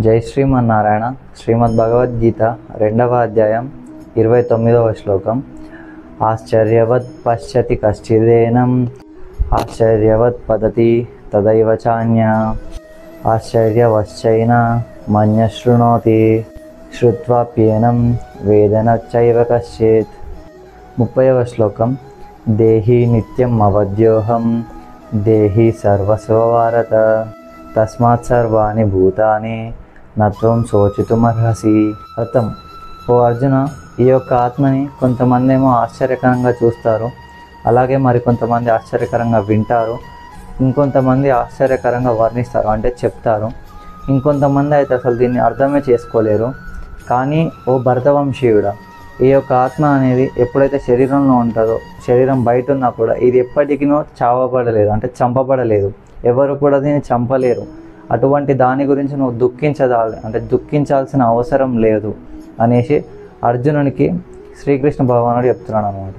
జై శ్రీమన్నారాయణ. శ్రీమద్ భగవద్గీత 2వ అధ్యాయం 29వ శ్లోకం. ఆశ్చర్యవత్ పశ్యతి కశ్చిదేనం ఆశ్చర్యవత్ పదతి తదైవ చాన్య ఆశ్చర్యవశ్చైన మన్య శృణోతి శ్రుత్వాప్యేనం వేదన చైవ కశ్చిత్. 30వ శ్లోకం. దేహి నిత్యం అవధ్యోహం దేహి సర్వస్వ భారత తస్మాత్ సర్వాణి భూతాని నత్వం శోచితుమర్హసి. అర్థం: ఓ అర్జున, ఈ యొక్క ఆత్మని కొంతమంది ఏమో ఆశ్చర్యకరంగా చూస్తారు, అలాగే మరికొంతమంది ఆశ్చర్యకరంగా వింటారు, ఇంకొంతమంది ఆశ్చర్యకరంగా వర్ణిస్తారు అంటే చెప్తారు, ఇంకొంతమంది అయితే అసలు దీన్ని అర్థమే చేసుకోలేరు. కానీ ఓ భరతవంశీయుడా, ఈ యొక్క ఆత్మ అనేది ఎప్పుడైతే శరీరంలో ఉంటుందో, శరీరం బయట ఉన్నా కూడా ఇది ఎప్పటికీ చావబడలేదు అంటే చంపబడలేదు, ఎవరు కూడా దీన్ని చంపలేరు. అటువంటి దాని గురించి నువ్వు దుఃఖించాల్సిన అవసరం లేదు అనేసి అర్జునునికి శ్రీకృష్ణ భగవానుడు చెప్తున్నాడు అన్నమాట.